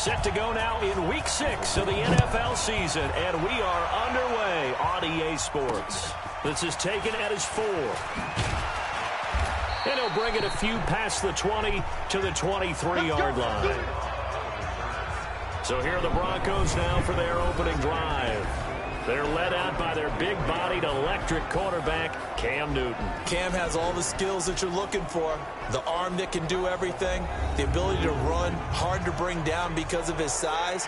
Set to go now in Week 6 of the NFL season, and we are underway on EA Sports. This is taken at his 4. And he'll bring it a few past the 20 to the 23-yard line. So here are the Broncos now for their opening drive. They're led out by their big-bodied electric quarterback, Cam Newton. Cam has all the skills that you're looking for. The arm that can do everything, the ability to run, hard to bring down because of his size.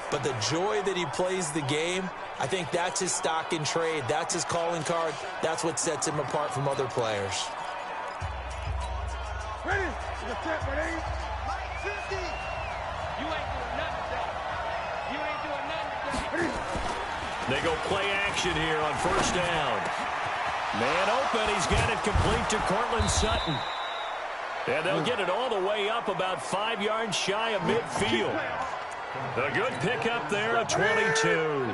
But the joy that he plays the game, I think that's his stock in trade. That's his calling card. That's what sets him apart from other players. Ready? Ready? Like 50. You ain't doing nothing today. You ain't doing nothing today. They go play action here on first down. Man open. He's got it complete to Cortland Sutton. And they'll get it all the way up about 5 yards shy of midfield. A good pickup there of 22.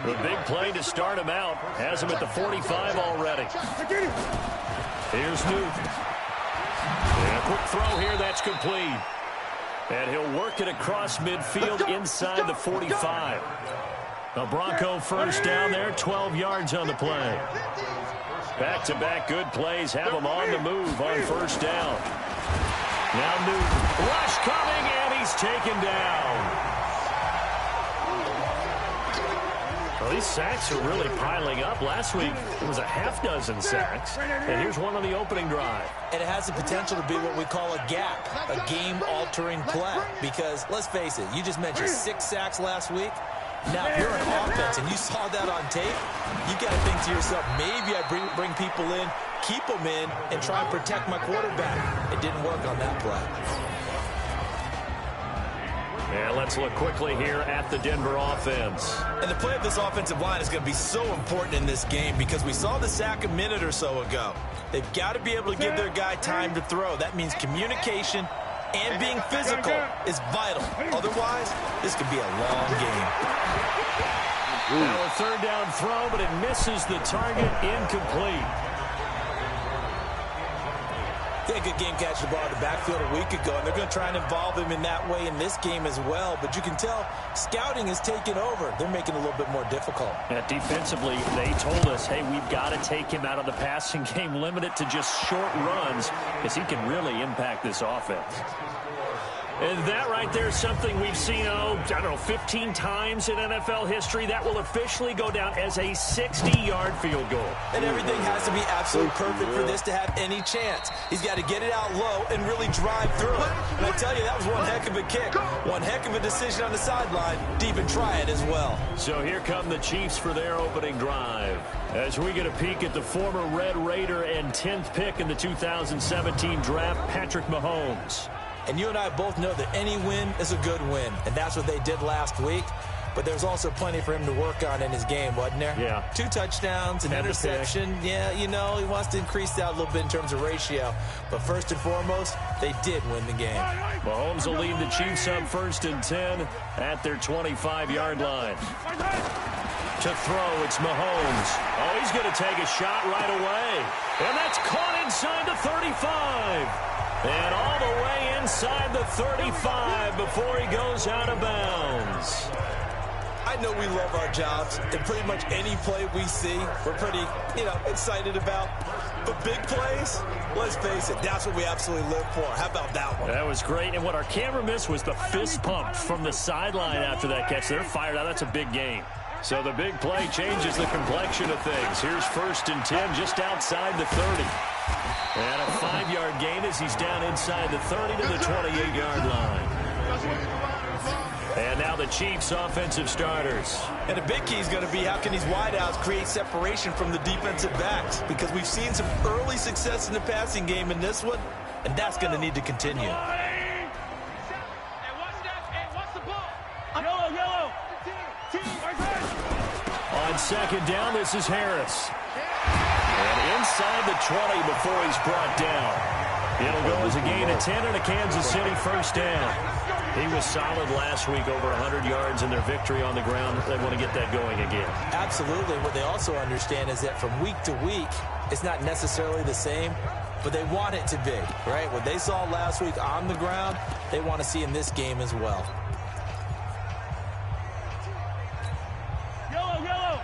The big play to start him out. Has him at the 45 already. Here's Newton. And a quick throw here. That's complete. And he'll work it across midfield inside the 45. A Bronco first down there, 12 yards on the play. Back-to-back good plays have them on the move on first down. Now Newton. Rush coming, and he's taken down. Well, these sacks are really piling up. Last week, it was a half-dozen sacks. And here's one on the opening drive. And it has the potential to be what we call a gap, a game-altering play. Because, let's face it, you just mentioned 6 sacks last week. Now, if you're an offense and you saw that on tape, you got to think to yourself, maybe I bring people in, keep them in, and try and protect my quarterback. It didn't work on that play. And let's look quickly here at the Denver offense. And the play of this offensive line is going to be so important in this game because we saw the sack a minute or so ago. They've got to be able to give their guy time to throw. That means communication and being physical is vital. Otherwise, this could be a long game. Now a third down throw, but it misses the target, incomplete. They had a good game catching the ball in the backfield a week ago, and they're going to try and involve him in that way in this game as well. But you can tell scouting has taken over. They're making it a little bit more difficult. Yeah, defensively, they told us, hey, we've got to take him out of the passing game, limit it to just short runs, because he can really impact this offense. And that right there is something we've seen, I don't know, 15 times in NFL history. That will officially go down as a 60-yard field goal. And everything has to be absolutely perfect for this to have any chance. He's got to get it out low and really drive through it. And I tell you, that was one heck of a kick. One heck of a decision on the sideline to even try it as well. So here come the Chiefs for their opening drive. As we get a peek at the former Red Raider and 10th pick in the 2017 draft, Patrick Mahomes. And you and I both know that any win is a good win, and that's what they did last week. But there's also plenty for him to work on in his game, wasn't there? Yeah. 2 touchdowns, an interception. Yeah, you know, he wants to increase that a little bit in terms of ratio. But first and foremost, they did win the game. Mahomes will lead the Chiefs up 1st and 10 at their 25-yard line. To throw, it's Mahomes. Oh, he's going to take a shot right away. And that's caught inside the 35. And all the way inside the 35 before he goes out of bounds. I know we love our jobs, and pretty much any play we see, we're pretty, excited about. But big plays, let's face it, that's what we absolutely live for. How about that one? That was great. And what our camera missed was the fist pump from the sideline after that catch. They're fired out. That's a big game. So the big play changes the complexion of things. Here's 1st and 10 just outside the 30. And a 5-yard gain as he's down inside the 30 to the 28-yard line. And now the Chiefs' offensive starters. And the big key is going to be how can these wideouts create separation from the defensive backs? Because we've seen some early success in the passing game in this one, and that's going to need to continue. On 2nd down, this is Harris. And inside the 20 before he's brought down. It'll go as a gain of 10 and a Kansas City first down. He was solid last week, over 100 yards in their victory on the ground. They want to get that going again. Absolutely. What they also understand is that from week to week, it's not necessarily the same. but they want it to be, right? What they saw last week on the ground, they want to see in this game as well. Yellow, yellow.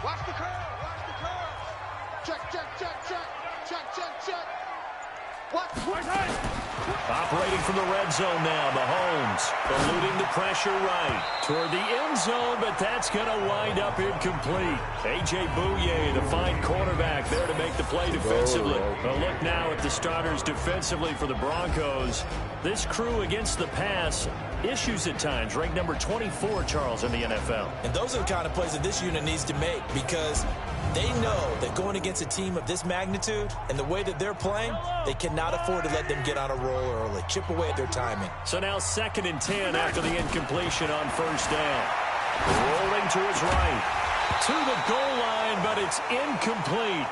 Watch the curve. Watch the curve. Check, check, check, check. Check, check, check. What? Operating from the red zone now, Mahomes eluding the pressure right toward the end zone, but that's going to wind up incomplete. A.J. Bouye, the fine cornerback, there to make the play defensively. A look now at the starters defensively for the Broncos. This crew against the pass, issues at times, ranked number 24, Charles, in the NFL. And those are the kind of plays that this unit needs to make, because they know that going against a team of this magnitude and the way that they're playing, they cannot afford to let them get on a roll early. Chip away at their timing. So now 2nd and 10 after the incompletion on first down. Rolling to his right. To the goal line, but it's incomplete.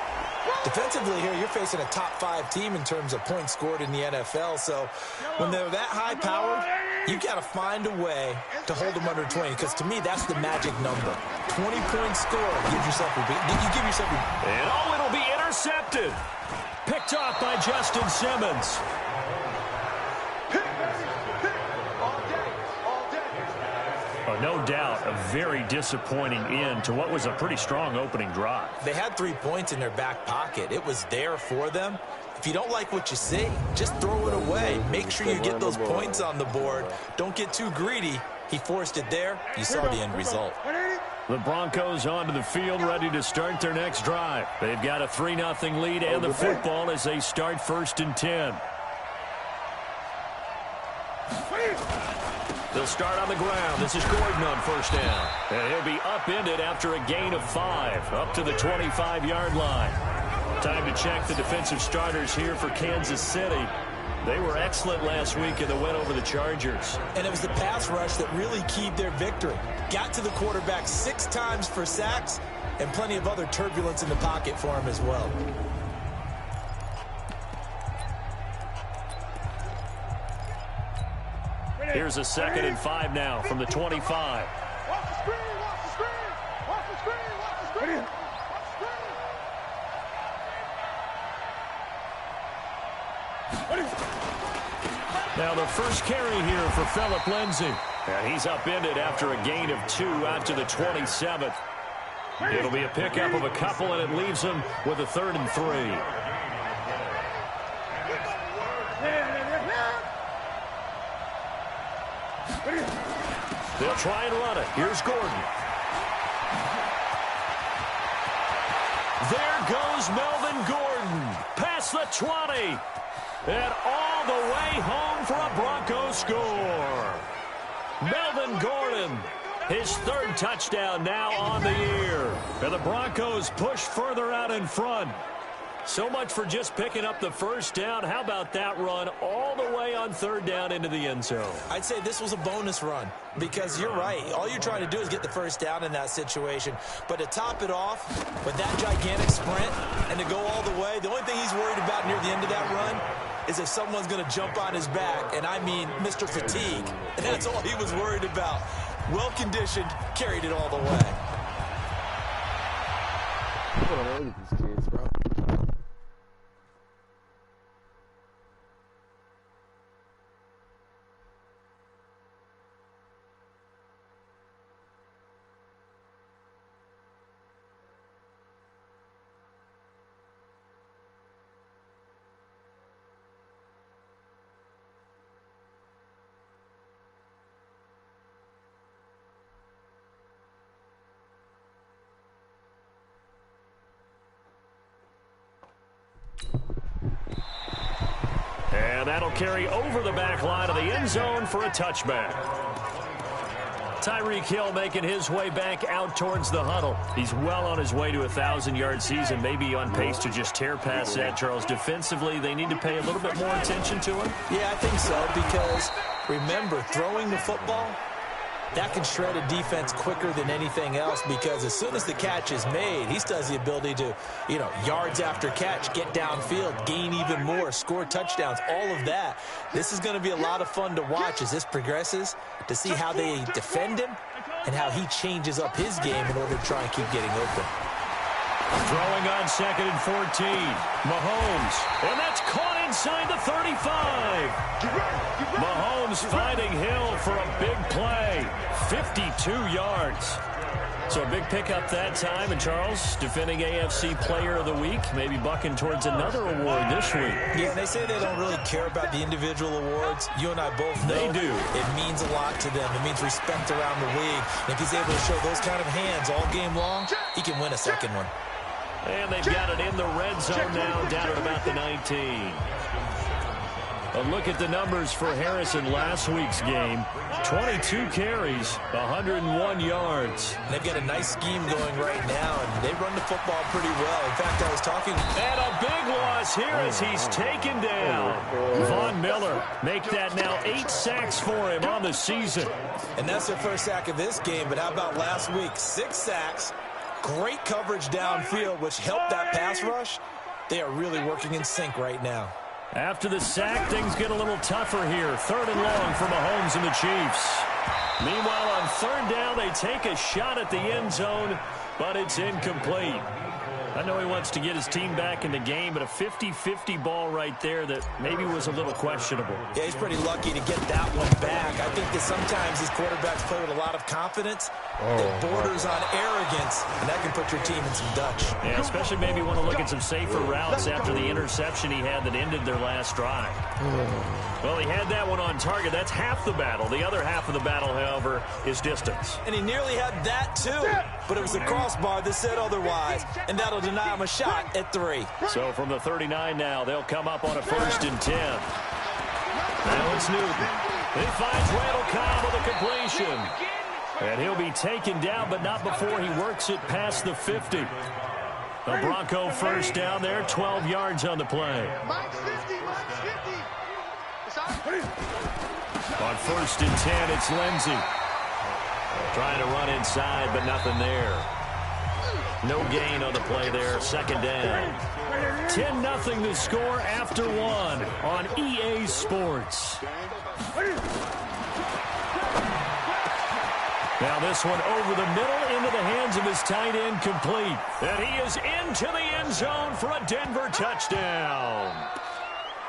Defensively here, you're facing a top 5 team in terms of points scored in the NFL. So when they're that high-powered, you've got to find a way to hold them under 20, because to me, that's the magic number. 20-point score. Give yourself a beat. You give yourself a beat. And it'll be intercepted. Picked off by Justin Simmons. Oh, no doubt a very disappointing end to what was a pretty strong opening drive. They had 3 points in their back pocket. It was there for them. If you don't like what you see, just throw it away. Make sure you get those points on the board. Don't get too greedy. He forced it there. You saw the end result. The Broncos onto the field, ready to start their next drive. They've got a 3-0 lead and the football as they start 1st and 10. They'll start on the ground. This is Gordon on first down. And he'll be upended after a gain of 5, up to the 25-yard line. Time to check the defensive starters here for Kansas City. They were excellent last week in the win over the Chargers. And it was the pass rush that really keyed their victory. Got to the quarterback 6 times for sacks, and plenty of other turbulence in the pocket for him as well. Here's a 2nd and 5 now from the 25. Watch the screen, watch the screen, watch the screen, watch the screen, watch the screen. Now the first carry here for Phillip Lindsay. And he's upended after a gain of 2 out to the 27th. It'll be a pickup of a couple, and it leaves him with a 3rd and 3. They'll try and run it. Here's Gordon. There goes Melvin Gordon. Past the 20. And all the way home for a Broncos score. Melvin Gordon, his 3rd touchdown now on the year. And the Broncos push further out in front. So much for just picking up the first down. How about that run all the way on 3rd down into the end zone? I'd say this was a bonus run, because you're right. All you're trying to do is get the first down in that situation. But to top it off with that gigantic sprint and to go all the way, the only thing he's worried about near the end of that run is if someone's going to jump on his back, and I mean Mr. Fatigue. And that's all he was worried about. Well-conditioned, carried it all the way. Look at these kids, bro. And that'll carry over the back line of the end zone for a touchback. Tyreek Hill making his way back out towards the huddle. He's well on his way to a 1,000-yard season, maybe on pace to just tear past that, Charles. Defensively, they need to pay a little bit more attention to him. Yeah, I think so, because remember, throwing the football, that can shred a defense quicker than anything else, because as soon as the catch is made, he still has the ability to, yards after catch, get downfield, gain even more, score touchdowns, all of that. This is going to be a lot of fun to watch as this progresses, to see how they defend him and how he changes up his game in order to try and keep getting open. Throwing on 2nd and 14. Mahomes. And that's caught inside the 35. Mahomes finding Hill for a big play. 52 yards. So a big pickup that time. And Charles, defending AFC Player of the Week, maybe bucking towards another award this week. Yeah, they say they don't really care about the individual awards. You and I both know they do. It means a lot to them. It means respect around the league. And if he's able to show those kind of hands all game long, he can win a second one. And they've got it in the red zone now, down at about the 19. A look at the numbers for Harrison last week's game. 22 carries, 101 yards. They've got a nice scheme going right now, and they run the football pretty well. In fact, I was talking... And a big loss here as he's taken down. Von Miller make that now 8 sacks for him on the season. And that's their first sack of this game, but how about last week? 6 sacks, great coverage downfield, which helped that pass rush. They are really working in sync right now. After the sack, things get a little tougher here. 3rd and long for Mahomes and the Chiefs. Meanwhile, on 3rd down, they take a shot at the end zone, but it's incomplete. I know he wants to get his team back in the game, but a 50-50 ball right there that maybe was a little questionable. Yeah, he's pretty lucky to get that one back. I think that sometimes these quarterbacks play with a lot of confidence. It borders on arrogance, and that can put your team in some Dutch. Yeah, especially maybe want to look at some safer routes after the interception he had that ended their last drive. Well, he had that one on target. That's half the battle. The other half of the battle, however, is distance. And he nearly had that, too. But it was the crossbar that said otherwise, and that'll deny him a shot at 3. So from the 39 now, they'll come up on a 1st and 10. Now it's Newton. He finds Randall Cobb with a completion. And he'll be taken down, but not before he works it past the 50. The Bronco 1st down there, 12 yards on the play. On 1st and 10, it's Lindsey. Trying to run inside, but nothing there. No gain on the play there, 2nd down. 10-0 the score after 1 on EA Sports. Now this one over the middle into the hands of his tight end, complete. And he is into the end zone for a Denver touchdown.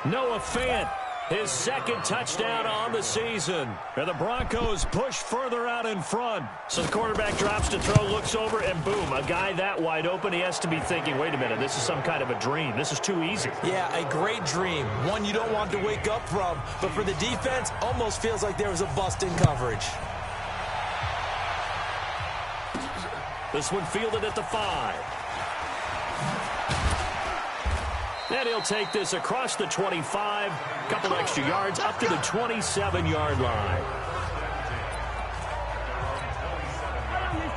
Noah Fant, his 2nd touchdown on the season. And the Broncos push further out in front. So the quarterback drops to throw, looks over, and boom, a guy that wide open, he has to be thinking, wait a minute, this is some kind of a dream. This is too easy. Yeah, a great dream. One you don't want to wake up from. But for the defense, almost feels like there was a bust in coverage. This one fielded at the 5. And he'll take this across the 25. Couple extra yards up to the 27-yard line.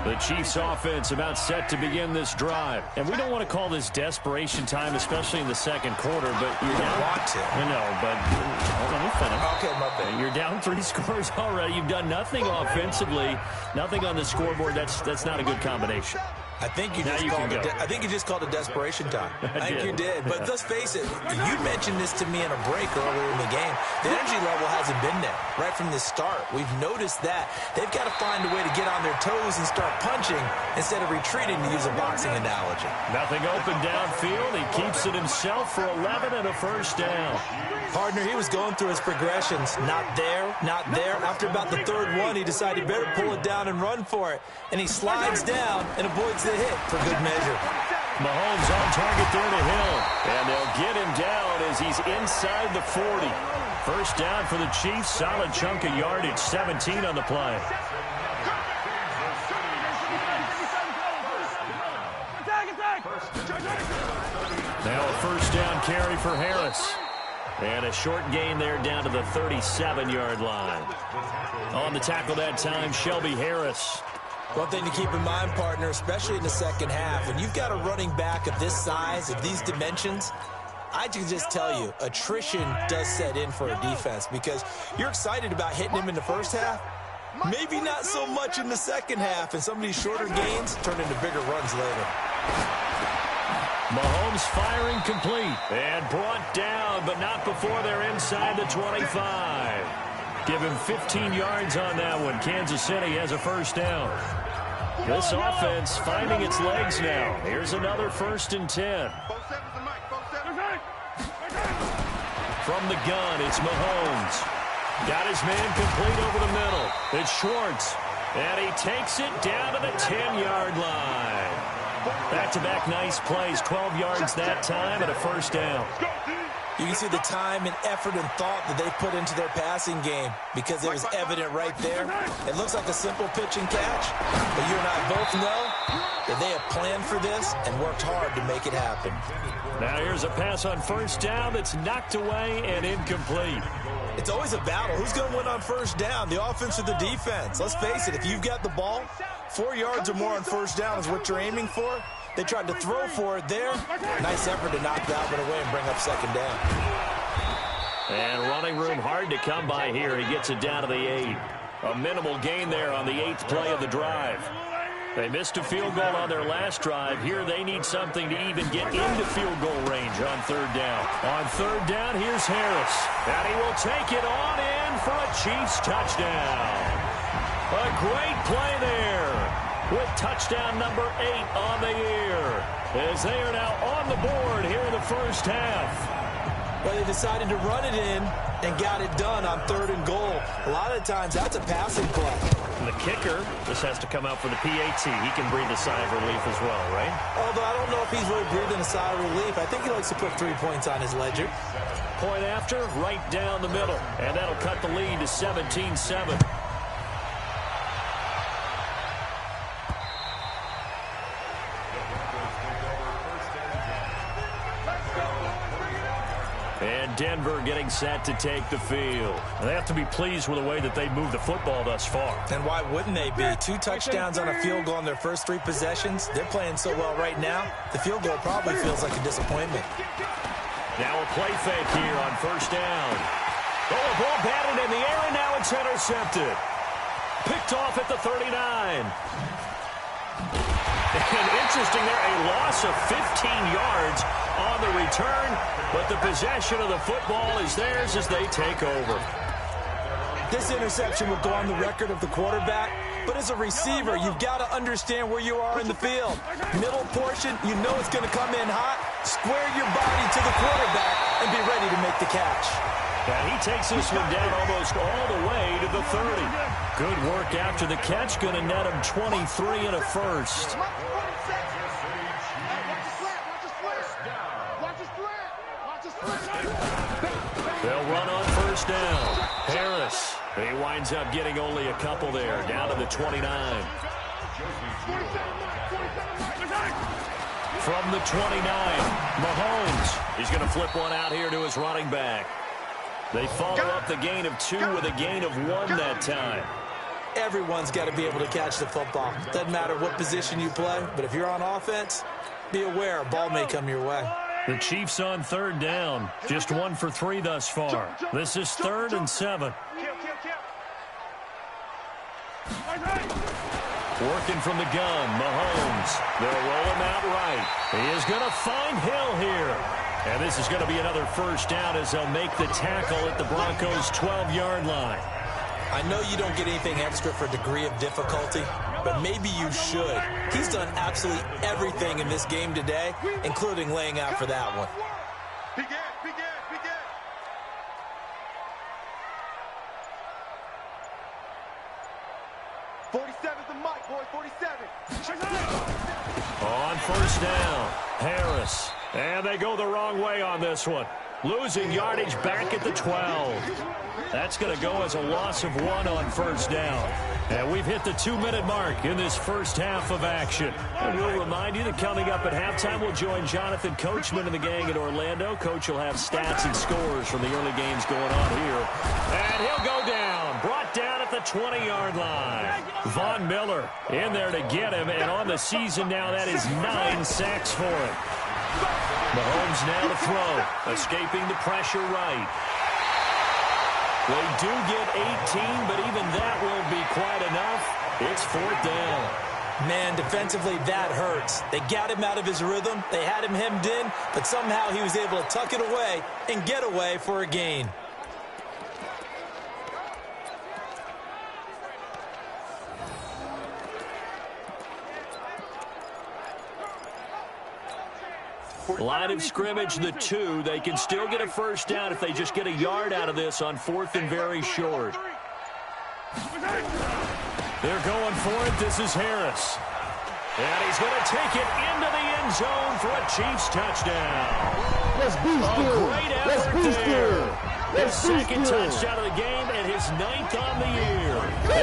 The Chiefs offense about set to begin this drive. And we don't want to call this desperation time, especially in the 2nd quarter, but you're down. Want to. I know, but let me finish. Okay, my bad. You're down 3 scores already. You've done nothing offensively, nothing on the scoreboard. That's not a good combination. I think you just called it desperation time. I think you did. But let's face it, you mentioned this to me in a break earlier in the game. The energy level hasn't been there right from the start. We've noticed that. They've got to find a way to get on their toes and start punching instead of retreating, to use a boxing analogy. Nothing open downfield. He keeps it himself for 11 and a 1st down. Partner, he was going through his progressions. Not there, not there. After about the 3rd one, he decided better pull it down and run for it. And he slides down and avoids the hit for good measure. Mahomes on target there to Hill. And they'll get him down as he's inside the 40. 1st down for the Chiefs. Solid chunk of yardage. 17 on the play. Now a 1st down carry for Harris. And a short gain there down to the 37-yard line. On the tackle that time, Shelby Harris. One thing to keep in mind, partner, especially in the 2nd half, when you've got a running back of this size, of these dimensions, I can just tell you, attrition does set in for a defense because you're excited about hitting him in the 1st half. Maybe not so much in the 2nd half, and some of these shorter gains turn into bigger runs later. Mahomes firing complete and brought down, but not before they're inside the 25. Give him 15 yards on that one. Kansas City has a 1st down. This offense finding its legs now. Here's another 1st and 10. From the gun, it's Mahomes. Got his man complete over the middle. It's Schwartz. And he takes it down to the 10-yard line. Back-to-back nice plays, 12 yards that time and a 1st down. You can see the time and effort and thought that they put into their passing game because it was evident right there. It looks like a simple pitch and catch, but you and I both know that they have planned for this and worked hard to make it happen. Now here's a pass on 1st down that's knocked away and incomplete. It's always a battle. Who's going to win on 1st down, the offense or the defense? Let's face it, if you've got the ball, 4 yards or more on 1st down is what you're aiming for. They tried to throw for it there. Nice effort to knock that one away and bring up 2nd down. And running room hard to come by here. He gets it down to the 8. A minimal gain there on the 8th play of the drive. They missed a field goal on their last drive. Here they need something to even get into field goal range on 3rd down. On 3rd down, here's Harris. And he will take it on in for a Chiefs touchdown. A great play there with touchdown number 8 on the year as they are now on the board here in the 1st half. Well, they decided to run it in and got it done on 3rd and goal. A lot of times that's a passing play. And the kicker, this has to come out for the PAT. He can breathe a sigh of relief as well, right? Although I don't know if he's really breathing a sigh of relief. I think he likes to put 3 points on his ledger. Point after, right down the middle. And that'll cut the lead to 17-7. And Denver getting set to take the field. They have to be pleased with the way that they moved the football thus far. And why wouldn't they be? 2 touchdowns on a field goal in their first 3 possessions. They're playing so well right now, the field goal probably feels like a disappointment. Now a play fake here on 1st down. Oh, a ball batted in the air, and now it's intercepted. Picked off at the 39. And interesting there, a loss of 15 yards on the return, but the possession of the football is theirs as they take over. This interception will go on the record of the quarterback, but as a receiver, you've got to understand where you are in the field. Middle portion, you know it's going to come in hot. Square your body to the quarterback and be ready to make the catch. And he takes this one down almost all the way to the 30. Good work after the catch, going to net him 23 and a 1st. They'll run on 1st down. Harris, he winds up getting only a couple there, down to the 29. From the 29, Mahomes, he's going to flip one out here to his running back. They follow up the gain of 2 with a gain of 1 that time. Everyone's got to be able to catch the football. Doesn't matter what position you play, but if you're on offense, be aware a ball may come your way. The Chiefs on 3rd down. Just 1 for 3 thus far. This is 3rd and 7. Working from the gun, Mahomes. They'll roll him out right. He is going to find Hill here. And this is going to be another 1st down as they'll make the tackle at the Broncos' 12-yard line. I know you don't get anything extra for degree of difficulty, but maybe you should. He's done absolutely everything in this game today, including laying out for that one. Begin. 47's the mic, boy, 47. On 1st down, Harris. And they go the wrong way on this one. Losing yardage back at the 12. That's going to go as a loss of 1 on 1st down. And we've hit the 2-minute mark in this 1st half of action. And we'll remind you that coming up at halftime, we'll join Jonathan Coachman and the gang in Orlando. Coach will have stats and scores from the early games going on here. And he'll go down. Brought down at the 20-yard line. Von Miller in there to get him. And on the season now, that is 9 sacks for him. Mahomes now to throw. Escaping the pressure right. They do get 18, but even that won't be quite enough. It's 4th down. Man, defensively, that hurts. They got him out of his rhythm. They had him hemmed in, but somehow he was able to tuck it away and get away for a gain. Line of scrimmage, the 2. They can still get a first down if they just get a yard out of this on 4th and very short. They're going for it. This is Harris. And he's going to take it into the end zone for a Chiefs touchdown. Let's boost A great effort there. His second touchdown of the game and his 9th on the year.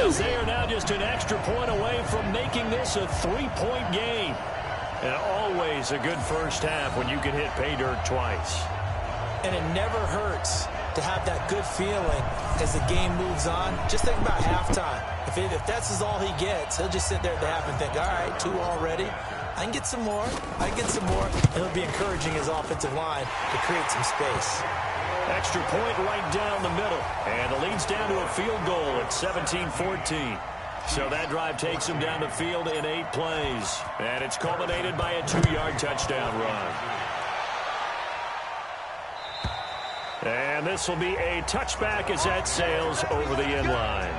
As they are now just an extra point away from making this a 3-point game. And always a good first half when you can hit pay dirt twice. And it never hurts to have that good feeling as the game moves on. Just think about halftime. If that's all he gets, he'll just sit there at the half and think, all right, 2 already. I can get some more. I can get some more. And he'll be encouraging his offensive line to create some space. Extra point right down the middle. And the lead's down to a field goal at 17-14. So that drive takes him down the field in 8 plays. And it's culminated by a 2-yard touchdown run. And this will be a touchback as that sails over the end line.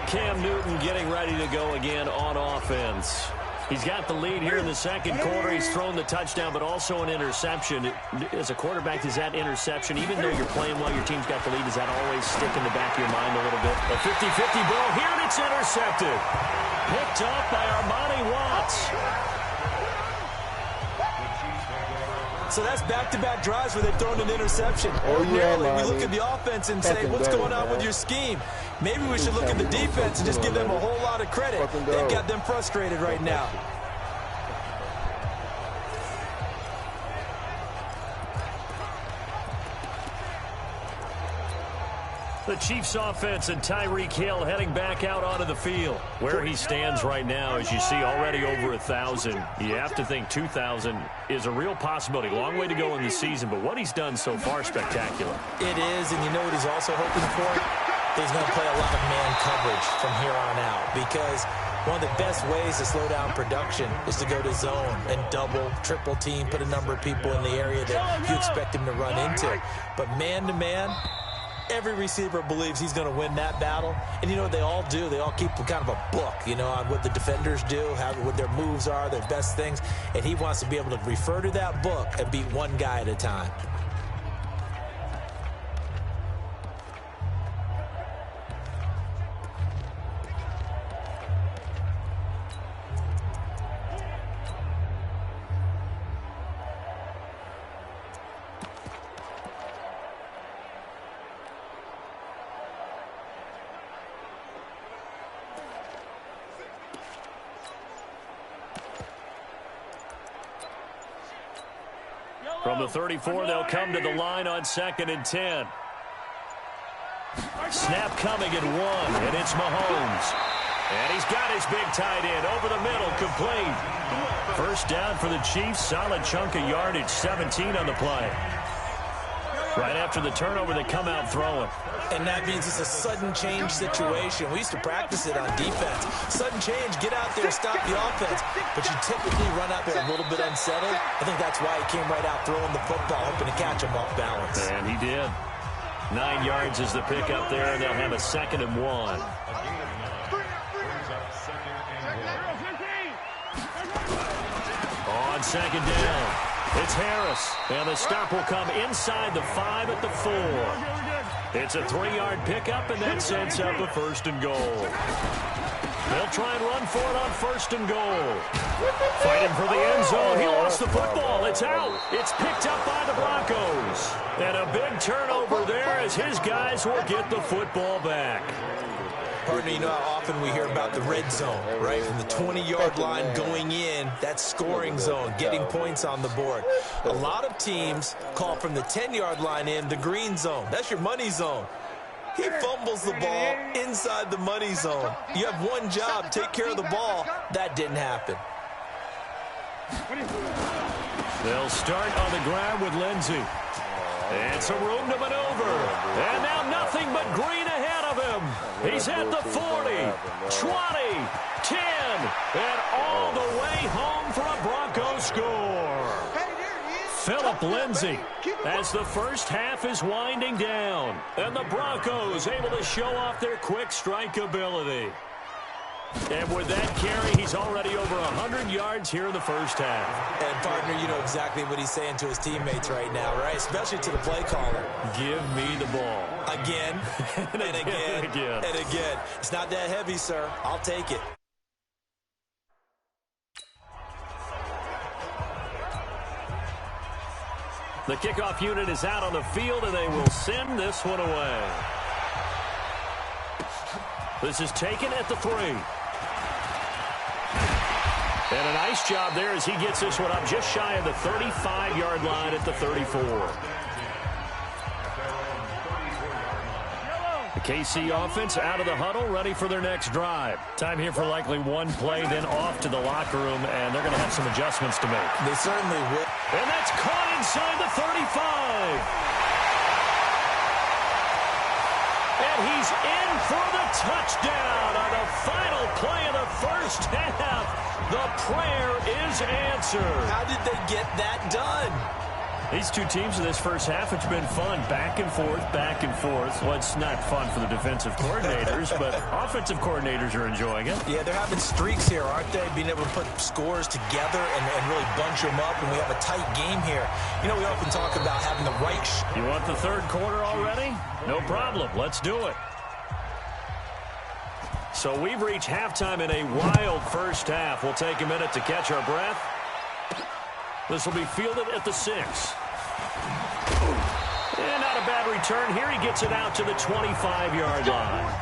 Cam Newton getting ready to go again on offense. He's got the lead here in the second quarter. He's thrown the touchdown, but also an interception. As a quarterback, is that interception, even though you're playing well, your team's got the lead, does that always stick in the back of your mind a little bit? A 50-50 ball here, and it's intercepted. Picked up by Armani Watts. So that's back-to-back drives where they've thrown an interception. Ordinarily, we look at the offense and say, what's going on with your scheme? Maybe we should look at the defense and just give them a whole lot of credit. They've got them frustrated right now. The Chiefs offense and Tyreek Hill heading back out onto the field. Where he stands right now, as you see, already over 1,000. You have to think 2,000 is a real possibility. Long way to go in the season, but what he's done so far, spectacular. It is, and you know what he's also hoping for? He's going to play a lot of man coverage from here on out, because one of the best ways to slow down production is to go to zone and double, triple team, put a number of people in the area that you expect him to run into. But man-to-man, every receiver believes he's going to win that battle. And you know what they all do? They all keep kind of a book, you know, on what the defenders do, what their moves are, their best things. And he wants to be able to refer to that book and beat one guy at a time. From the 34, they'll come to the line on 2nd and 10. Snap coming at 1, and it's Mahomes. And he's got his big tight end over the middle, complete. First down for the Chiefs, solid chunk of yardage, 17 on the play. Right after the turnover, they come out throwing. And that means it's a sudden change situation. We used to practice it on defense. Sudden change, get out there, stop the offense. But you typically run out there a little bit unsettled. I think that's why he came right out throwing the football, hoping to catch him off balance. And he did. 9 yards is the pickup there, and they'll have a 2nd and 1. On 2nd down, it's Harris. And the stop will come inside the 5 at the 4. It's a 3-yard pickup, and that sets up a 1st and goal. They'll try and run for it on 1st and goal. Fighting for the end zone. He lost the football. It's out. It's picked up by the Broncos. And a big turnover there as his guys will get the football back. Partner, you know how often we hear about the red zone, right? From the 20-yard line going in, that's scoring zone, getting points on the board. A lot of teams call from the 10-yard line in the green zone. That's your money zone. He fumbles the ball inside the money zone. You have one job, take care of the ball. That didn't happen. They'll start on the ground with Lindsey. And some room to maneuver. And now nothing but green ahead of him. He's at the 40, 20, 10, and all the way home for a Broncos score. Phillip Lindsay as the first half is winding down. And the Broncos able to show off their quick strike ability. And with that carry, he's already over 100 yards here in the first half. And, partner, you know exactly what he's saying to his teammates right now, right? Especially to the play caller. Give me the ball. Again, and again, and again. It's not that heavy, sir. I'll take it. The kickoff unit is out on the field, and they will send this one away. This is taken at the 3. And a nice job there as he gets this one up just shy of the 35-yard line at the 34. The KC offense out of the huddle, ready for their next drive. Time here for likely one play, then off to the locker room, and they're going to have some adjustments to make. They certainly will. And that's caught inside the 35. And he's in for the touchdown on the final play of the first half. The prayer is answered. How did they get that done? These two teams in this first half, it's been fun. Back and forth, back and forth. Well, it's not fun for the defensive coordinators, but offensive coordinators are enjoying it. Yeah, they're having streaks here, aren't they? Being able to put scores together and really bunch them up, and we have a tight game here. You know, we often talk about having the right... You want the third quarter already? No problem. Let's do it. So we've reached halftime in a wild first half. We'll take a minute to catch our breath. This will be fielded at the 6. And not a bad return here. He gets it out to the 25-yard line.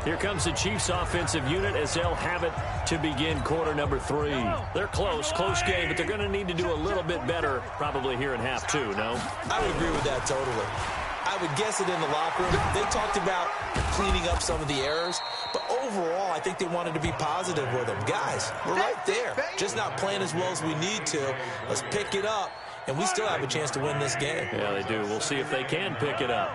Here comes the Chiefs offensive unit as they'll have it to begin quarter number 3. They're close game, but they're going to need to do a little bit better probably here in half 2, no? I would agree with that totally. I would guess it in the locker room. They talked about cleaning up some of the errors, but overall, I think they wanted to be positive with them. Guys, we're right there. Just not playing as well as we need to. Let's pick it up, and we still have a chance to win this game. Yeah, they do. We'll see if they can pick it up.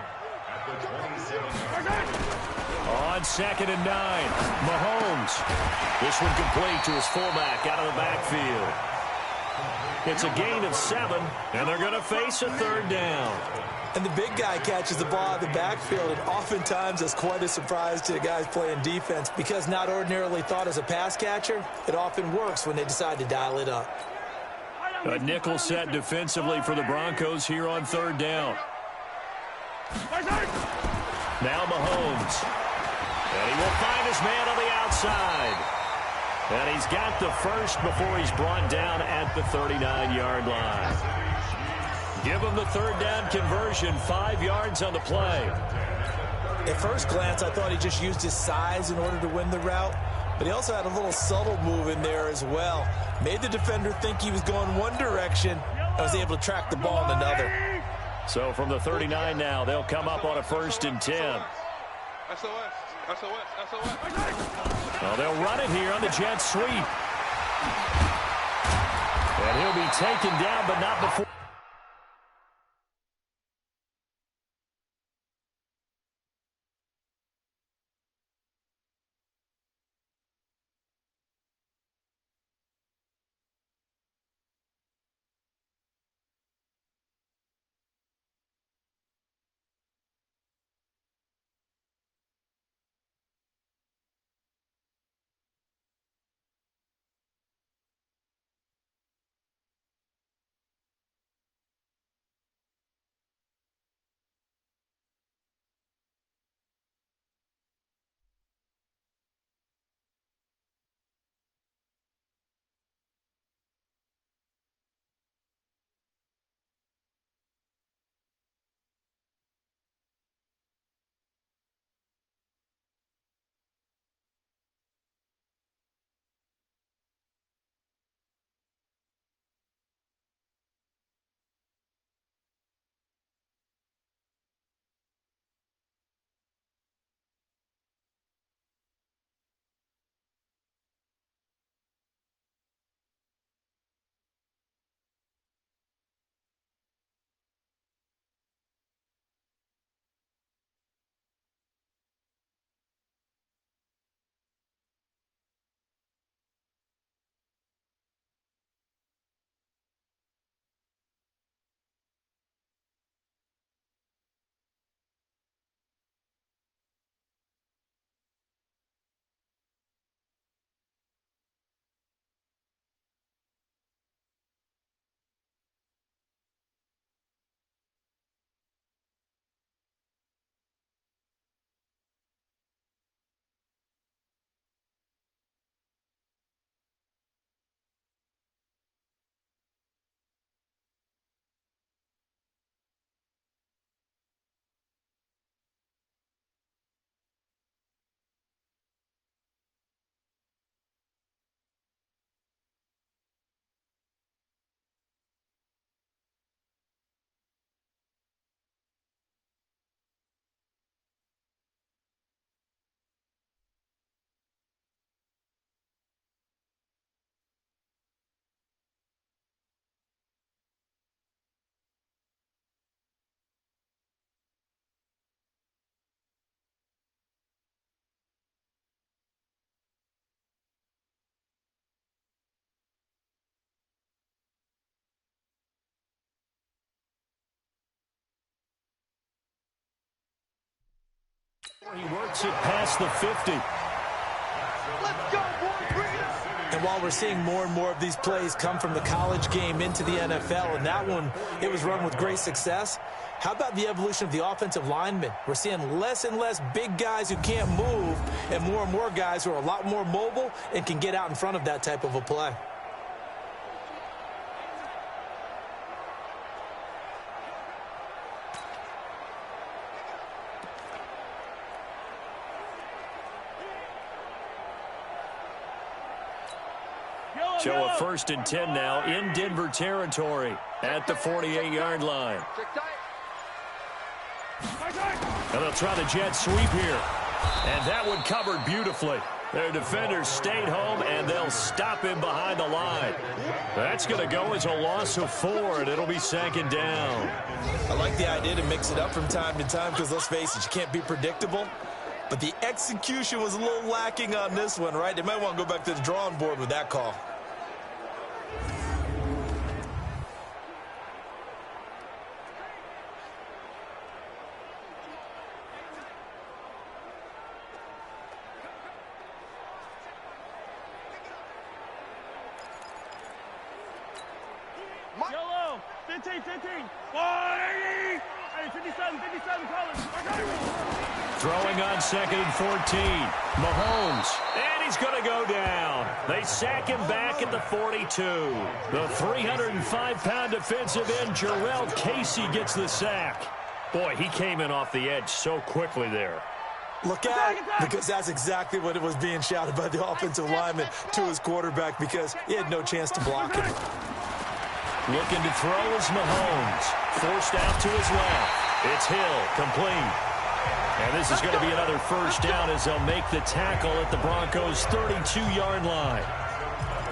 On 2nd and 9, Mahomes. This one complete to his fullback out of the backfield. It's a gain of 7, and they're going to face a third down. And the big guy catches the ball out of the backfield, and oftentimes that's quite a surprise to the guys playing defense because not ordinarily thought as a pass catcher, it often works when they decide to dial it up. A nickel set defensively for the Broncos here on third down. Now Mahomes. And he will find his man on the outside. And he's got the first before he's brought down at the 39-yard line. Give him the third down conversion, 5 yards on the play. At first glance, I thought he just used his size in order to win the route, but he also had a little subtle move in there as well. Made the defender think he was going one direction and was able to track the ball in another. So from the 39 now, they'll come up on a 1st and 10. SOS, SOS, SOS. Well, they'll run it here on the jet sweep. And he'll be taken down, but not before. He works it past the 50. Let's go, boys. Bring it up. And while we're seeing more and more of these plays come from the college game into the NFL, and that one, it was run with great success, how about the evolution of the offensive linemen? We're seeing less and less big guys who can't move and more guys who are a lot more mobile and can get out in front of that type of a play. So a 1st and 10 now in Denver territory at the 48-yard line. And they'll try the jet sweep here. And that one covered beautifully. Their defenders stayed home, and they'll stop him behind the line. That's going to go as a loss of 4, and it'll be 2nd down. I like the idea to mix it up from time to time because, let's face it, you can't be predictable. But the execution was a little lacking on this one, right? They might want to go back to the drawing board with that call. Yellow, 15, 180, 57, Collins. Throwing on 2nd and 14. Mahomes. And he's going to go down. They sack him back at the 42. The 305-pound defensive end, Jarrell Casey, gets the sack. Boy, he came in off the edge so quickly there. Look out, because that's exactly what it was being shouted by the offensive lineman to his quarterback because he had no chance to block it. Looking to throw is Mahomes. Forced out to his left. It's Hill, complete. And this is going to be another 1st down as they'll make the tackle at the Broncos' 32-yard line.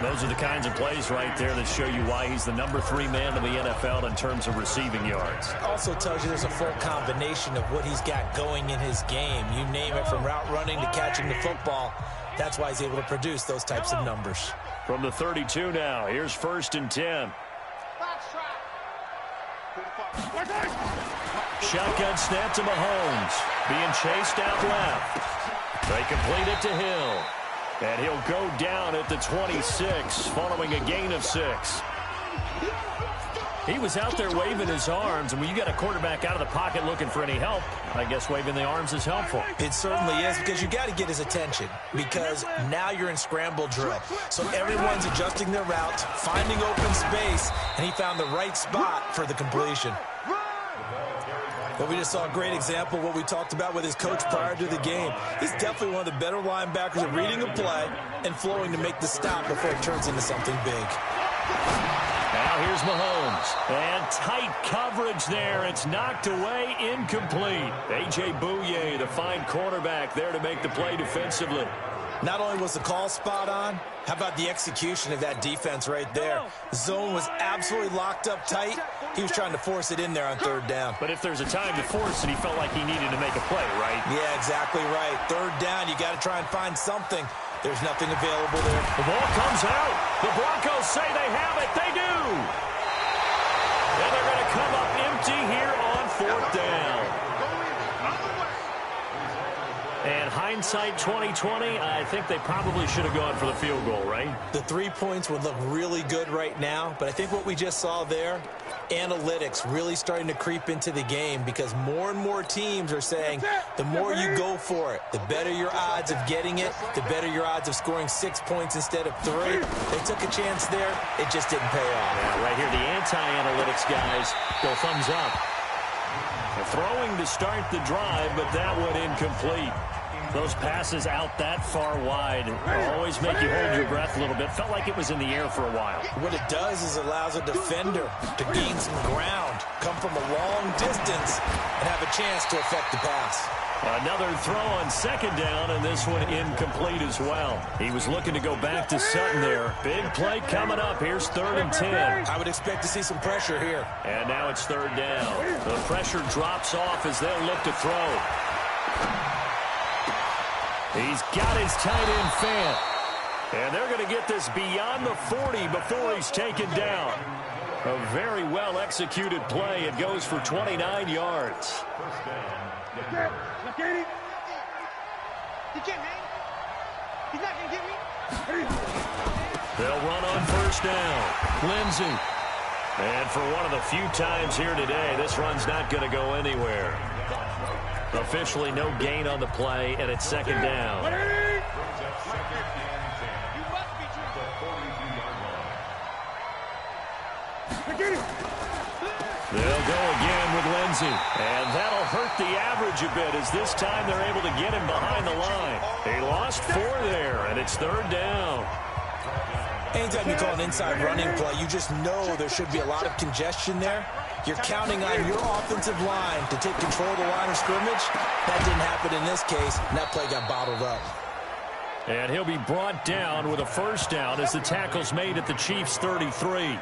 Those are the kinds of plays right there that show you why he's the number 3 man in the NFL in terms of receiving yards. Also tells you there's a full combination of what he's got going in his game. You name it, from route running to catching the football. That's why he's able to produce those types of numbers. From the 32 now, here's 1st and 10. Shotgun snap to Mahomes. Being chased out left. They complete it to Hill. And he'll go down at the 26 following a gain of 6. He was out there waving his arms, and when you got a quarterback out of the pocket looking for any help, I guess waving the arms is helpful. It certainly is, because you got to get his attention, because now you're in scramble drill. So everyone's adjusting their routes, finding open space, and he found the right spot for the completion. But we just saw a great example of what we talked about with his coach prior to the game. He's definitely one of the better linebackers at reading a play and flowing to make the stop before it turns into something big. Now here's Mahomes. And tight coverage there. It's knocked away, incomplete. A.J. Bouye, the fine cornerback, there to make the play defensively. Not only was the call spot on, how about the execution of that defense right there? Zone was absolutely locked up tight. He was trying to force it in there on 3rd down. But if there's a time to force it, he felt like he needed to make a play, right? Yeah, exactly right. 3rd down, you got to try and find something. There's nothing available there. The ball comes out. The Broncos say they have it. They do. And they're going to come up empty here on 4th down. And hindsight 2020, I think they probably should have gone for the field goal, right? The 3 points would look really good right now, but I think what we just saw there, analytics really starting to creep into the game, because more and more teams are saying the more you go for it, the better your odds of getting it, the better your odds of scoring 6 points instead of 3. They took a chance there. It just didn't pay off. Yeah, right here, the anti-analytics guys go thumbs up. Throwing to start the drive, but that one incomplete. Those passes out that far wide always make you hold your breath a little bit. Felt like it was in the air for a while. What it does is it allows a defender to gain some ground, come from a long distance, and have a chance to affect the pass. Another throw on 2nd down, and this one incomplete as well. He was looking to go back to Sutton there. Big play coming up. Here's 3rd and 10. I would expect to see some pressure here. And now it's 3rd down. The pressure drops off as they'll look to throw. He's got his tight end fan. And they're going to get this beyond the 40 before he's taken down. A very well-executed play. It goes for 29 yards. He can't hang. He's not going to get me. They'll run on first down. Lindsey. And for one of the few times here today, this run's not going to go anywhere. Officially no gain on the play, and it's second down. They'll go again with Lindsey. And that'll hurt the average a bit as this time they're able to get him behind the line. They lost 4 there, and it's third down. Anytime you call an inside running play, you just know there should be a lot of congestion there. You're counting on your offensive line to take control of the line of scrimmage. That didn't happen in this case, and that play got bottled up. And he'll be brought down with a first down as the tackle's made at the Chiefs' 33.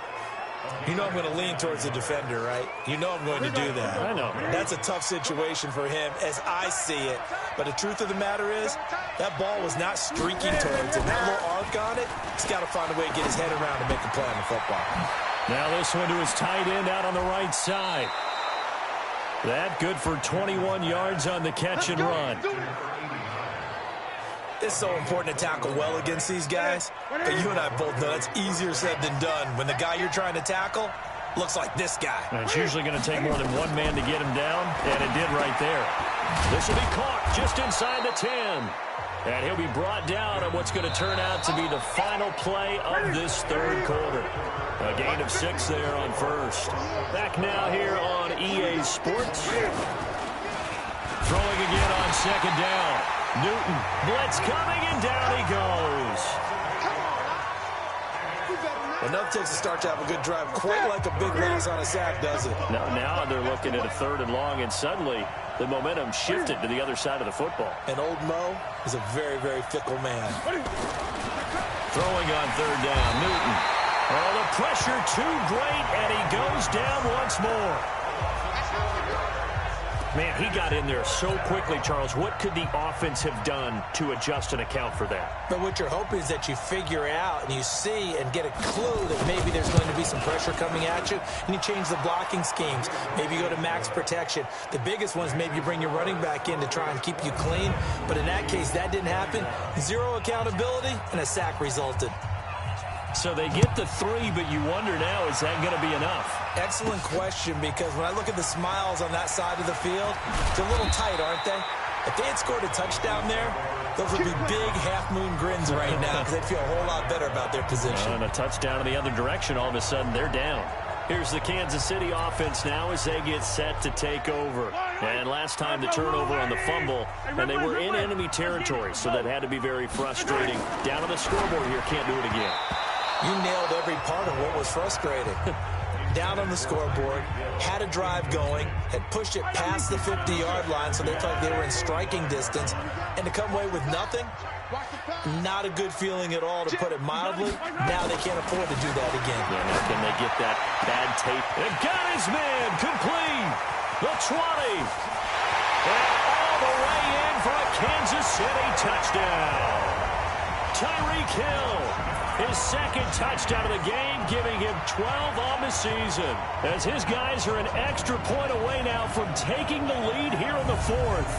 You know I'm going to lean towards the defender, right? You know I'm going to do that. I know. That's a tough situation for him as I see it. But the truth of the matter is, that ball was not streaking towards him. That little arc on it, he's got to find a way to get his head around and make a play on the football. Now this one to his tight end out on the right side. That good for 21 yards on the catch and run. It's so important to tackle well against these guys. But you and I both know that's easier said than done when the guy you're trying to tackle looks like this guy. And it's usually going to take more than one man to get him down, and it did right there. This will be caught just inside the 10. And he'll be brought down on what's going to turn out to be the final play of this third quarter. A gain of 6 there on first. Back now here on EA Sports. Throwing again on second down. Newton, blitz coming, and down he goes. Enough takes to start to have a good drive, quite like a big loss on a sack, does it? Now they're looking at a third and long, and suddenly the momentum shifted to the other side of the football. And old Mo is a very, very fickle man. Throwing on third down, Newton. Oh, the pressure too great, and he goes down once more. Man, he got in there so quickly, Charles. What could the offense have done to adjust and account for that? But what you're hoping is that you figure out and you see and get a clue that maybe there's going to be some pressure coming at you, and you change the blocking schemes. Maybe you go to max protection. The biggest one is maybe you bring your running back in to try and keep you clean. But in that case, that didn't happen. 0 accountability, and a sack resulted. So they get the 3, but you wonder now, is that going to be enough? Excellent question, because when I look at the smiles on that side of the field, they're a little tight, aren't they? If they had scored a touchdown there, those would be big half-moon grins right now because they'd feel a whole lot better about their position. And a touchdown in the other direction, all of a sudden they're down. Here's the Kansas City offense now as they get set to take over. And last time the turnover on the fumble, and they were in enemy territory, so that had to be very frustrating. Down on the scoreboard here, can't do it again. You nailed every part of what was frustrating. Down on the scoreboard, had a drive going, had pushed it past the 50-yard line so they felt they were in striking distance, and to come away with nothing, not a good feeling at all, to put it mildly. Now they can't afford to do that again. Yeah, now can they get that bad tape? And got his man, complete. The 20. And all the way in for a Kansas City touchdown. Tyreek Hill. His second touchdown of the game, giving him 12 on the season. As his guys are an extra point away now from taking the lead here in the fourth.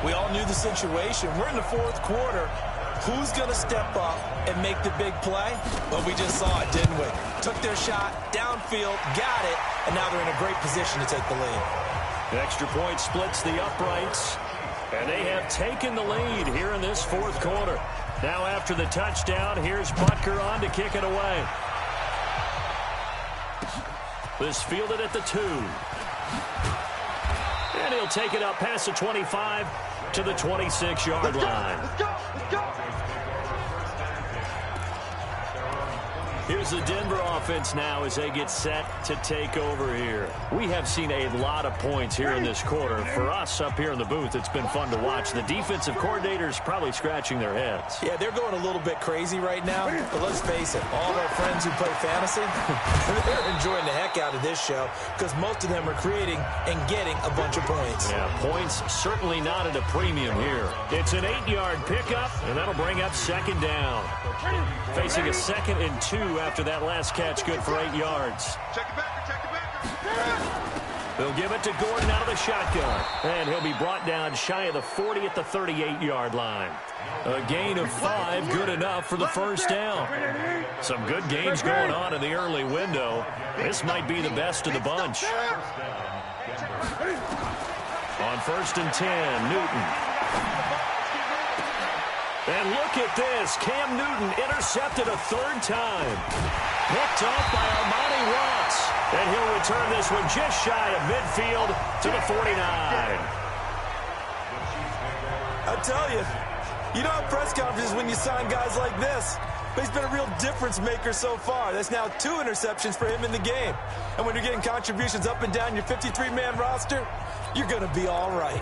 We all knew the situation. We're in the fourth quarter. Who's going to step up and make the big play? Well, we just saw it, didn't we? Took their shot, downfield, got it, and now they're in a great position to take the lead. The extra point splits the uprights, and they have taken the lead here in this fourth quarter. Now after the touchdown, here's Butker on to kick it away. This fielded at the 2. And he'll take it up past the 25 to the 26-yard line. Let's go. Let's go. Here's the Denver offense now as they get set to take over here. We have seen a lot of points here in this quarter. For us up here in the booth, it's been fun to watch. The defensive coordinators probably scratching their heads. Yeah, they're going a little bit crazy right now. But let's face it, all of our friends who play fantasy, they're enjoying the heck out of this show because most of them are creating and getting a bunch of points. Yeah, points certainly not at a premium here. It's an 8-yard pickup, and that'll bring up second down. Facing a 2nd and 2 after that last catch, good for 8 yards. Check it back. Check it back. They'll give it to Gordon out of the shotgun. And he'll be brought down shy of the 40 at the 38-yard line. A gain of 5, good enough for the first down. Some good games going on in the early window. This might be the best of the bunch. On 1st and 10, Newton. And look at this. Cam Newton intercepted a 3rd time. Picked off by Armani Watts. And he'll return this one just shy of midfield to the 49. I tell you, you don't have press conferences when you sign guys like this. But he's been a real difference maker so far. That's now 2 interceptions for him in the game. And when you're getting contributions up and down your 53-man roster, you're going to be all right.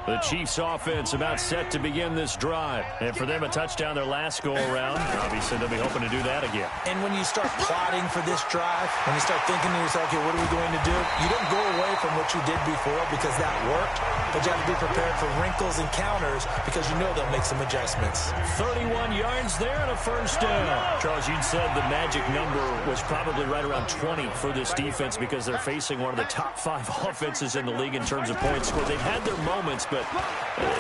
The Chiefs offense about set to begin this drive. And for them, a touchdown their last go-around. Obviously, they'll be hoping to do that again. And when you start plotting for this drive, when you start thinking to yourself, okay, what are we going to do? You don't go away from what you did before because that worked. But you have to be prepared for wrinkles and counters because you know they'll make some adjustments. 31 yards there and a first down. Charles, you'd said the magic number was probably right around 20 for this defense because they're facing one of the top 5 offenses in the league in terms of points scored. They've had their moments, but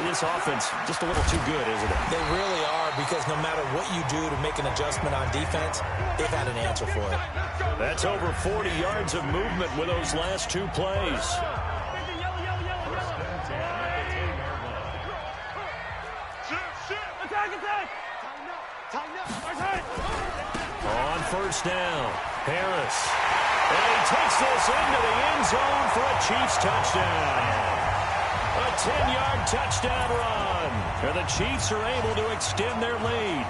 this offense just a little too good, isn't it? They really are, because no matter what you do to make an adjustment on defense, they've had an answer for it. That's over 40 yards of movement with those last 2 plays. On 1st down, Harris. And he takes this into the end zone for a Chiefs touchdown. A 10-yard touchdown run. And the Chiefs are able to extend their lead.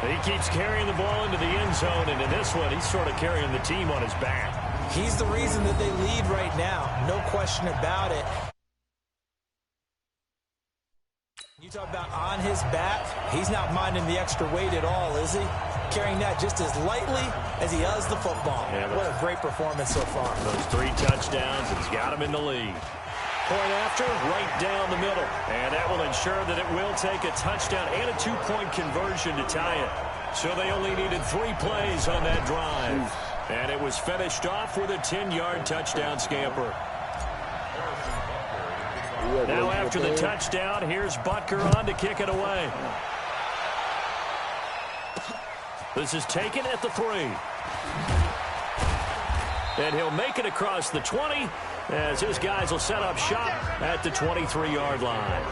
He keeps carrying the ball into the end zone, and in this one, he's sort of carrying the team on his back. He's the reason that they lead right now. No question about it. You talk about on his back, he's not minding the extra weight at all, is he? Carrying that just as lightly as he does the football. Yeah, what a great performance so far. Those 3 touchdowns, it's got him in the lead. Point after, right down the middle. And that will ensure that it will take a touchdown and a 2-point conversion to tie it. So they only needed 3 plays on that drive. And it was finished off with a 10-yard touchdown scamper. Now after the touchdown, here's Butker on to kick it away. This is taken at the 3. And he'll make it across the 20 as his guys will set up shop at the 23-yard line.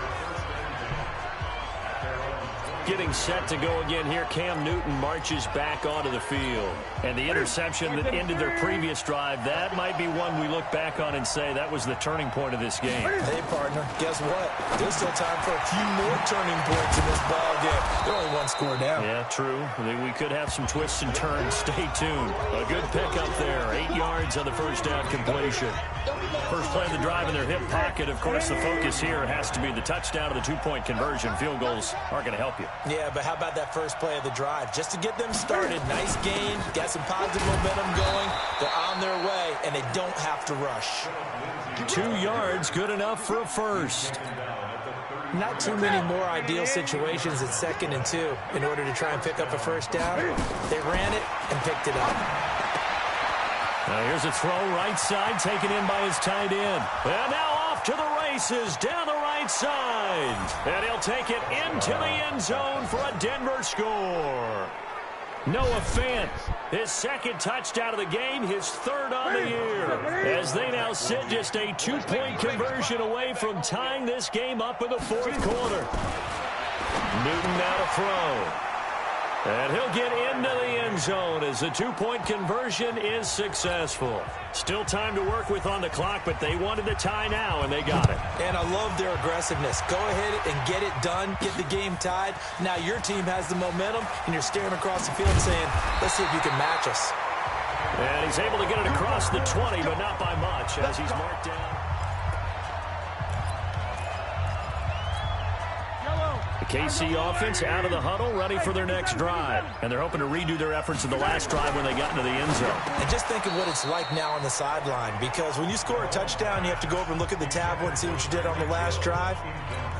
Getting set to go again here, Cam Newton marches back onto the field. And the interception that ended their previous drive, that might be one we look back on and say that was the turning point of this game. Hey, partner, guess what? There's still time for a few more turning points in this ball game. They're only 1 score down. Yeah, true. We could have some twists and turns. Stay tuned. A good pickup there. 8 yards on the first down completion. First play of the drive in their hip pocket. Of course, the focus here has to be the touchdown of the 2-point conversion. Field goals aren't going to help you. Yeah, but how about that first play of the drive? Just to get them started. Nice gain. Got some positive momentum going. They're on their way, and they don't have to rush. 2 yards, good enough for a first. Not too many more ideal situations at 2nd and 2 in order to try and pick up a first down. They ran it and picked it up. Now here's a throw right side, taken in by his tight end. And now off to the races, down the right side. And he'll take it into the end zone for a Denver score. Noah Fant, his 2nd touchdown of the game, his 3rd on the year. As they now sit just a 2-point conversion away from tying this game up in the 4th quarter. Newton now to throw. And he'll get into the end zone as the 2-point conversion is successful. Still time to work with on the clock, but they wanted the tie now, and they got it. And I love their aggressiveness. Go ahead and get it done, get the game tied. Now your team has the momentum, and you're staring across the field saying, let's see if you can match us. And he's able to get it across the 20, but not by much as he's marked down. The KC offense out of the huddle, ready for their next drive. And they're hoping to redo their efforts in the last drive when they got into the end zone. And just think of what it's like now on the sideline, because when you score a touchdown, you have to go over and look at the tablet and see what you did on the last drive.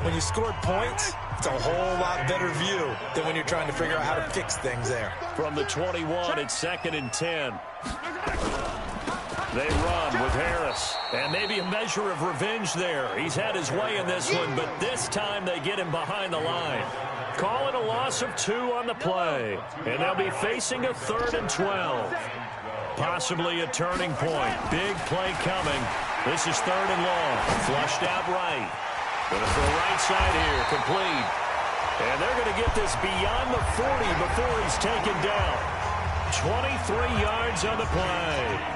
When you scored points, it's a whole lot better view than when you're trying to figure out how to fix things there. From the 21, it's 2nd and 10. They run with Harris. And maybe a measure of revenge there. He's had his way in this one, but this time they get him behind the line. Call it a loss of 2 on the play. And they'll be facing a 3rd and 12. Possibly a turning point. Big play coming. This is 3rd and long. Flushed out right. Going to throw right side here. Complete. And they're going to get this beyond the 40 before he's taken down. 23 yards on the play.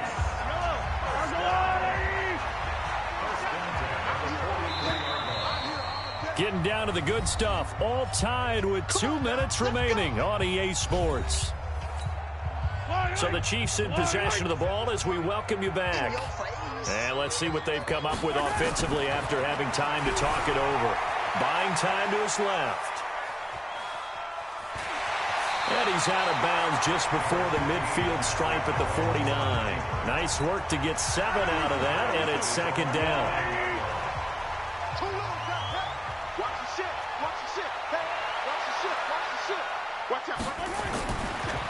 Getting down to the good stuff. All tied with 2 minutes remaining on EA Sports. So the Chiefs in possession of the ball as we welcome you back. And let's see what they've come up with offensively after having time to talk it over. Buying time to his left. And he's out of bounds just before the midfield stripe at the 49. Nice work to get 7 out of that, and it's 2nd down.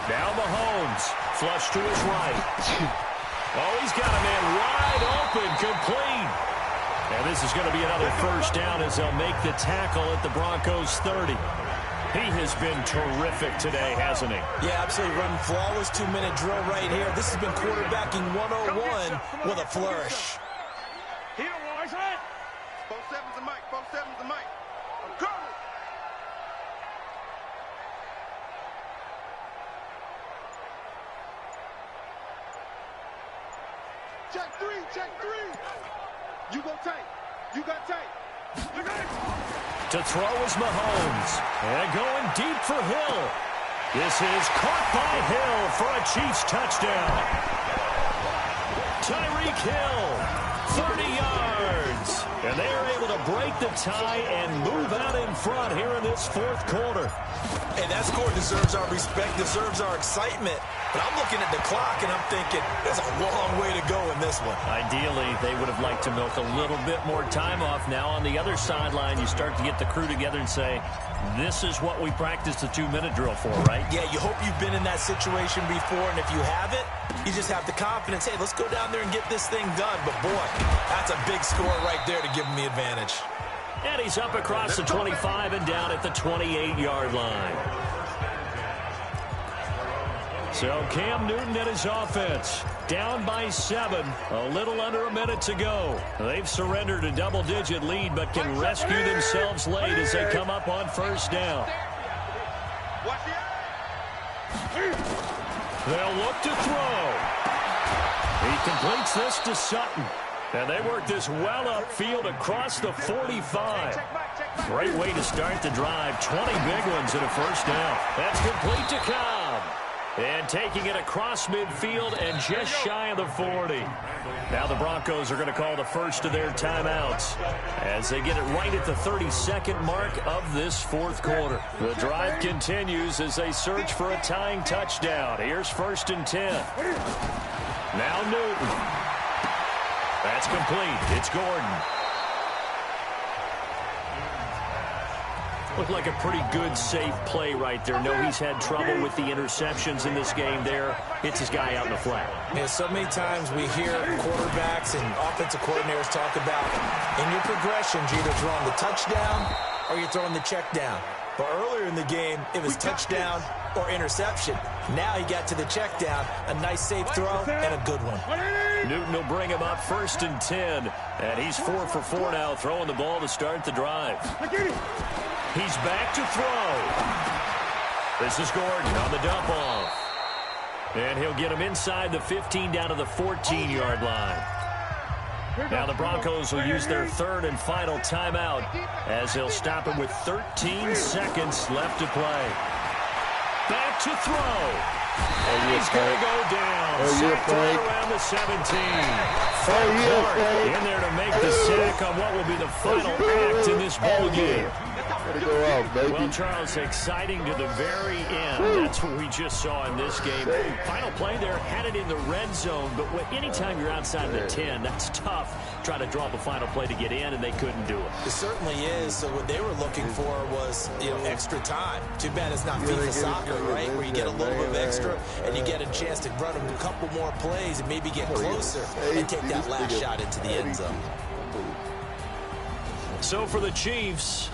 Now Mahomes, flush to his right. Oh, he's got a man wide open, complete. And this is going to be another 1st down as they'll make the tackle at the Broncos 30. He has been terrific today, hasn't he? Yeah, absolutely. Running flawless 2-minute drill right here. This has been quarterbacking 101 with a flourish. Here, boys, right? 4-7's the mic. 4-7's the mic. I'm coming. Check 3. Check 3. You go tight. You got tight. You got it. To throw is Mahomes. And going deep for Hill. This is caught by Hill for a Chiefs touchdown. Tyreek Hill, 30 yards. And they are able to break the tie and move out in front here in this 4th quarter. Hey, that score deserves our respect, deserves our excitement. But I'm looking at the clock, and I'm thinking there's a long way to go in this one. Ideally, they would have liked to milk a little bit more time off. Now on the other sideline, you start to get the crew together and say, this is what we practiced the 2-minute drill for, right? Yeah, you hope you've been in that situation before, and if you haven't, you just have the confidence, hey, let's go down there and get this thing done. But, boy, that's a big score right there to give them the advantage. And he's up across the 25 and down at the 28-yard line. So Cam Newton and his offense down by 7, a little under a minute to go. They've surrendered a double-digit lead but can rescue themselves late as they come up on 1st down. They'll look to throw. He completes this to Sutton. And they work this well upfield across the 45. Great way to start the drive. 20 big ones and a 1st down. That's complete to Cobb. And taking it across midfield and just shy of the 40. Now the Broncos are going to call the first of their timeouts as they get it right at the 32nd mark of this 4th quarter. The drive continues as they search for a tying touchdown. Here's 1st and 10. Now Newton. That's complete. It's Gordon. Looked like a pretty good, safe play right there. No, he's had trouble with the interceptions in this game there. Hits his guy out in the flat. Yeah, so many times we hear quarterbacks and offensive coordinators talk about in your progressions, you're either throwing the touchdown or you're throwing the check down. But earlier in the game, it was touchdown or interception. Now he got to the check down. A nice, safe throw and a good one. Newton will bring him up 1st and 10. And he's 4 for 4 now, throwing the ball to start the drive. He's back to throw. This is Gordon on the dump off. And he'll get him inside the 15 down to the 14-yard line. Now the Broncos will use their 3rd and final timeout as they'll stop him with 13 seconds left to play. Back to throw. He's going to go down. Sacked right around the 17. Clark in there to make the sack on what will be the final act in this ball game. Go out, baby. Well, Charles, exciting to the very end. That's what we just saw in this game. Final play there, had it in the red zone, but anytime you're outside the 10, that's tough. Trying to draw the final play to get in, and they couldn't do it. It certainly is. So what they were looking for was, extra time. Too bad it's not FIFA soccer, right, where you get a little bit of extra and you get a chance to run a couple more plays and maybe get closer and take that last shot into the end zone. So for the Chiefs,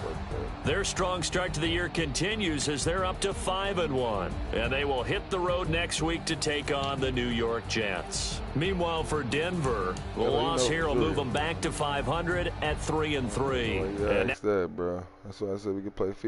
their strong start to the year continues as they're up to 5-1. And they will hit the road next week to take on the New York Jets. Meanwhile, for Denver, the loss here will move them back to 500 at 3-3. That's that, bro. That's why I said we could play FIFA.